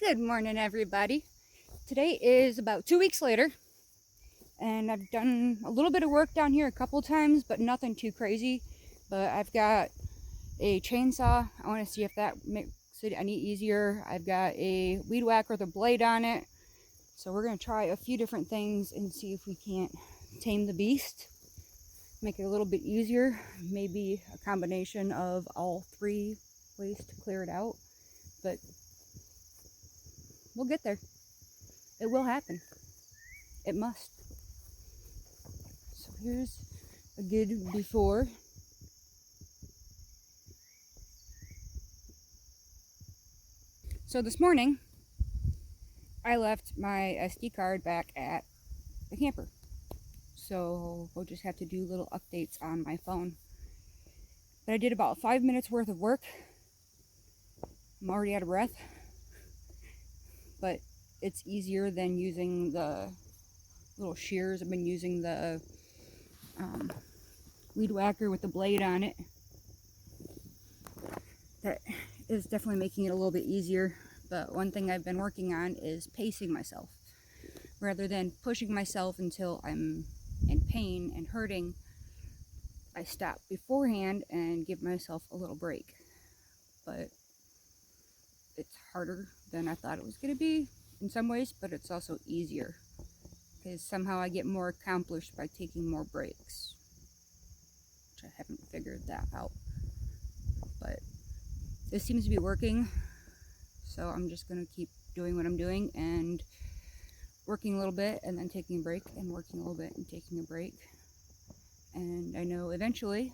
Good morning, everybody. Today is about 2 weeks later, and I've done a little bit of work down here a couple times, but nothing too crazy. But I've got a chainsaw. I want to see if that makes it any easier. I've got a weed whacker with a blade on it. So we're going to try a few different things and see if we can't tame the beast. Make it a little bit easier. Maybe a combination of all three ways to clear it out. But we'll get there. It will happen. It must. So here's a good before. So this morning, I left my SD card back at the camper. So we'll just have to do little updates on my phone. But I did about 5 minutes worth of work. I'm already out of breath. But it's easier than using the little shears. I've been using the weed whacker with the blade on it. That is definitely making it a little bit easier. But one thing I've been working on is pacing myself. Rather than pushing myself until I'm in pain and hurting, I stop beforehand and give myself a little break. But it's harder than I thought it was going to be in some ways, but it's also easier because somehow I get more accomplished by taking more breaks, which I haven't figured that out. But this seems to be working, so I'm just going to keep doing what I'm doing and working a little bit and then taking a break and working a little bit and taking a break. And I know eventually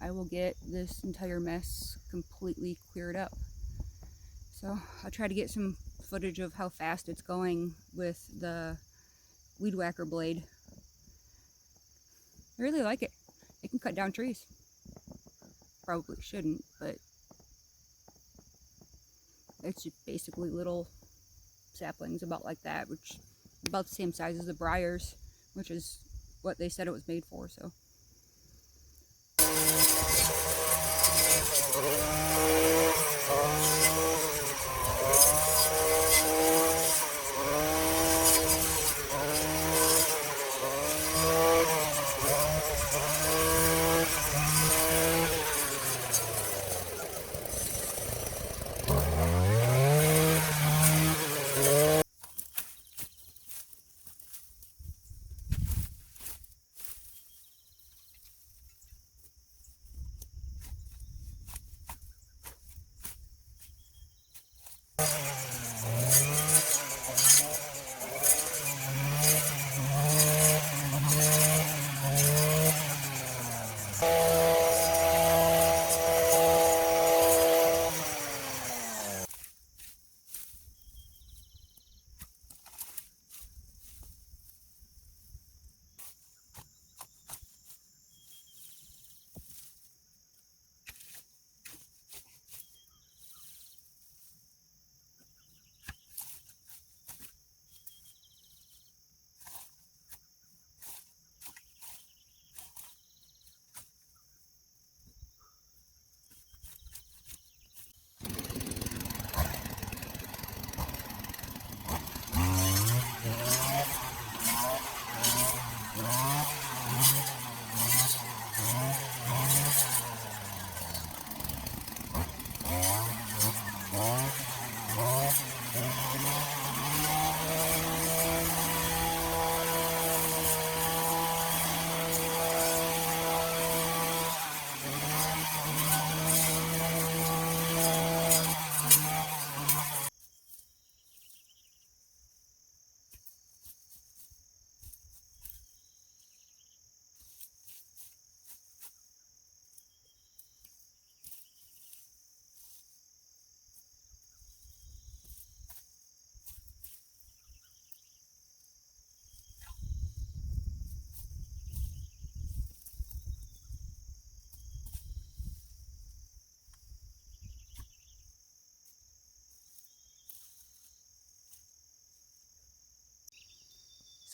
I will get this entire mess completely cleared up. So I'll try to get some footage of how fast it's going with the weed whacker blade. I really like it. It can cut down trees. Probably shouldn't, but it's just basically little saplings about like that, which is about the same size as the briars, which is what they said it was made for.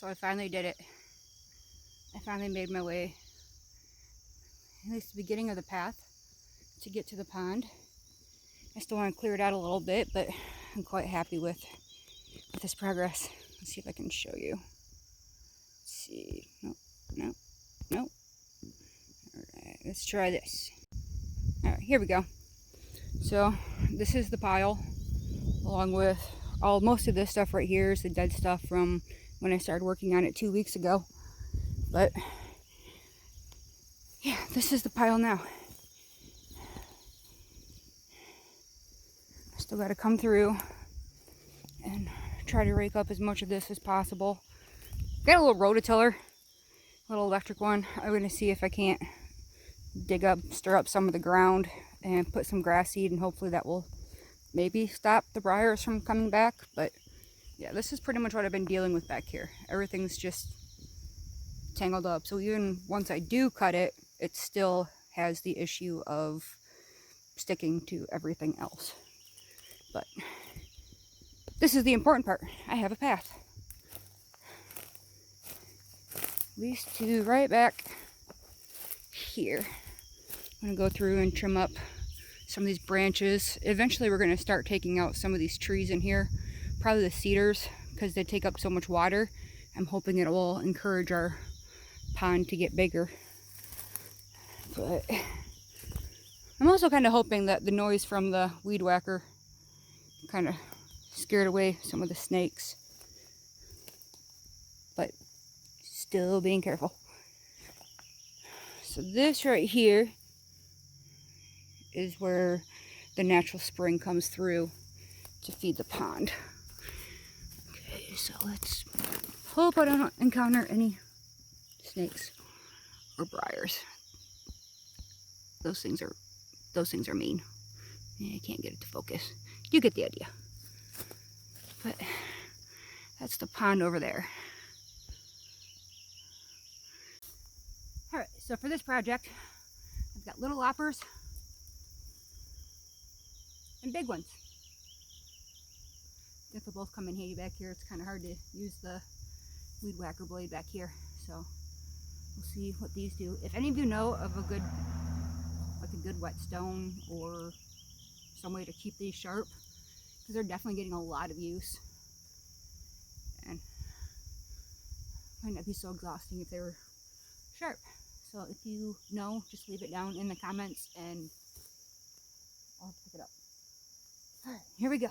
So I finally did it. I finally made my way, at least the beginning of the path, to get to the pond. I still want to clear it out a little bit, but I'm quite happy with this progress. Let's see if I can show you. Let's see. Nope, nope, nope. Alright, let's try this. Alright, here we go. So this is the pile, along with most of this stuff right here is the dead stuff from when I started working on it 2 weeks ago. But yeah, this is the pile now. Still got to come through and try to rake up as much of this as possible. Got a little rototiller, little electric one. I'm going to see if I can't stir up some of the ground and put some grass seed, and hopefully that will maybe stop the briars from coming back. But yeah, this is pretty much what I've been dealing with back here. Everything's just tangled up. So even once I do cut it, it still has the issue of sticking to everything else. But this is the important part. I have a path. Leads to right back here. I'm going to go through and trim up some of these branches. Eventually we're going to start taking out some of these trees in here. Probably the cedars, because they take up so much water. I'm hoping it will encourage our pond to get bigger. But I'm also kind of hoping that the noise from the weed whacker kind of scared away some of the snakes. But still being careful. So this right here is where the natural spring comes through to feed the pond. Okay, so let's hope I don't encounter any snakes or briars. Those things are mean. I can't get it to focus. You get the idea. But that's the pond over there. Alright, so for this project, I've got little loppers and big ones. I guess they'll both come in handy back here. It's kind of hard to use the weed whacker blade back here, so we'll see what these do. If any of you know of a good whetstone or some way to keep these sharp, because they're definitely getting a lot of use, and might not be so exhausting if they were sharp. So if you know, just leave it down in the comments and I'll have to pick it up. Alright, here we go.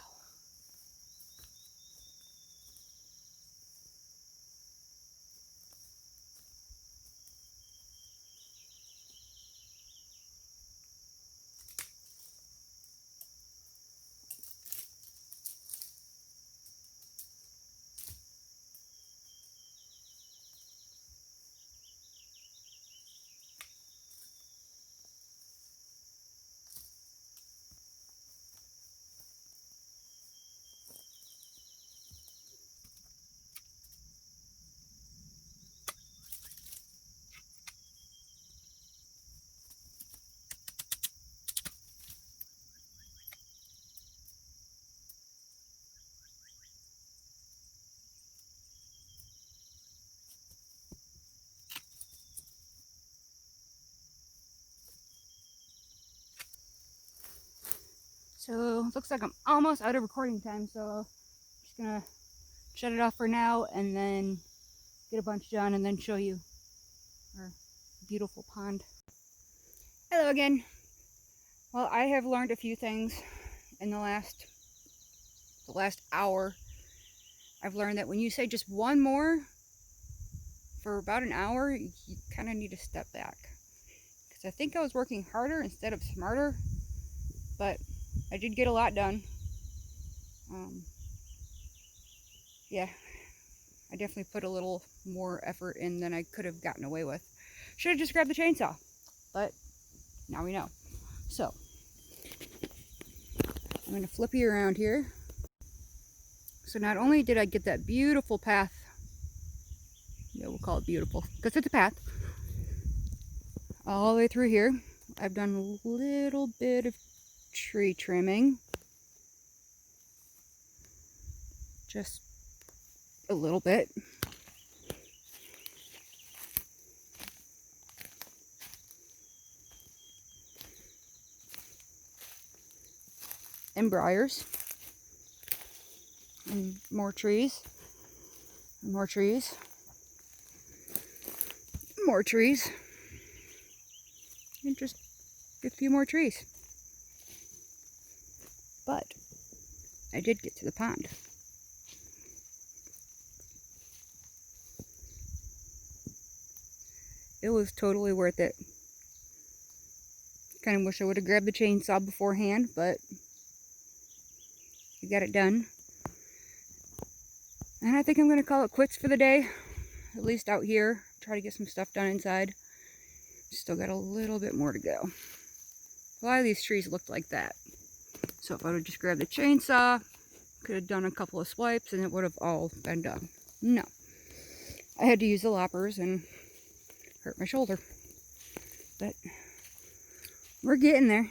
So looks like I'm almost out of recording time, so I'm just gonna shut it off for now and then get a bunch done and then show you our beautiful pond. Hello again. Well, I have learned a few things in the last hour. I've learned that when you say just one more for about an hour, you kind of need to step back, because I think I was working harder instead of smarter, but I did get a lot done. Yeah, I definitely put a little more effort in than I could have gotten away with. Should have just grabbed the chainsaw, but now we know. So I'm going to flip you around here. So not only did I get that beautiful path, yeah, we'll call it beautiful because it's a path, all the way through here, I've done a little bit of tree trimming, just a little bit. And briars. And more trees. More trees. More trees. And just a few more trees. But I did get to the pond. It was totally worth it. Kind of wish I would have grabbed the chainsaw beforehand, but I got it done. And I think I'm going to call it quits for the day. At least out here. Try to get some stuff done inside. Still got a little bit more to go. A lot of these trees looked like that. So if I would have just grabbed the chainsaw, could have done a couple of swipes and it would have all been done. No. I had to use the loppers and hurt my shoulder. But we're getting there.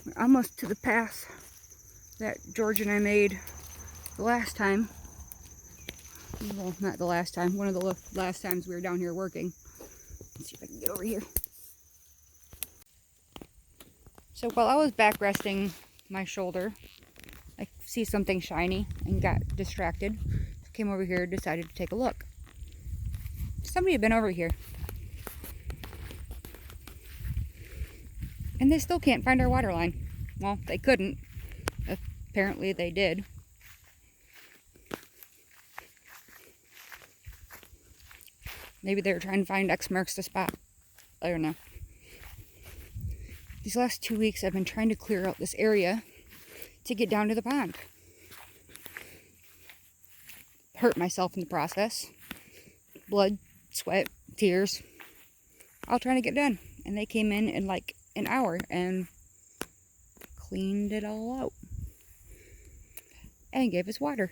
We're almost to the path that George and I made the last time. Well, not the last time. One of the last times we were down here working. Let's see if I can get over here. So while I was back resting my shoulder, I see something shiny and got distracted. Came over here, decided to take a look. Somebody had been over here. And they still can't find our water line. Well, they couldn't. Apparently they did. Maybe they were trying to find X marks the spot. I don't know. These last 2 weeks I've been trying to clear out this area to get down to the pond. Hurt myself in the process. Blood, sweat, tears. All trying to get done. And they came in like an hour and cleaned it all out. And gave us water.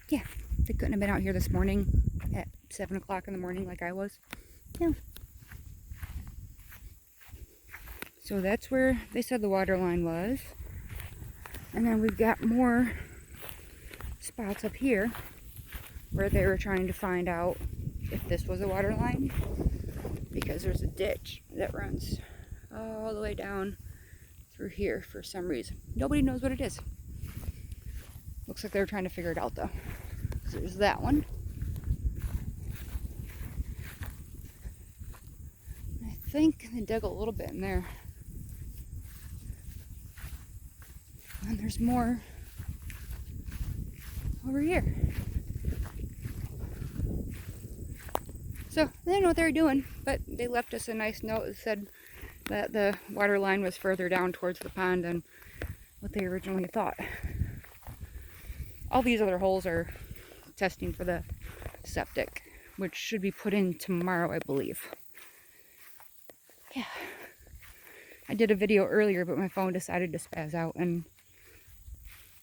Yeah, they couldn't have been out here this morning at 7 o'clock in the morning like I was. Yeah. So that's where they said the water line was. And then we've got more spots up here where they were trying to find out if this was a water line. Because there's a ditch that runs all the way down through here for some reason. Nobody knows what it is. Looks like they were trying to figure it out though. So there's that one. I think they dug a little bit in there. And there's more over here. So they didn't know what they were doing, but they left us a nice note that said that the water line was further down towards the pond than what they originally thought. All these other holes are testing for the septic, which should be put in tomorrow, I believe. Yeah. I did a video earlier, but my phone decided to spaz out and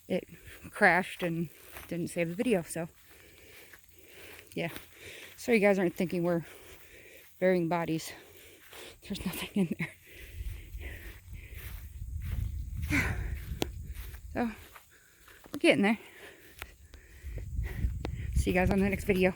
it crashed and didn't save the video, so yeah. So you guys aren't thinking we're burying bodies. There's nothing in there. So we're getting there. See you guys on the next video.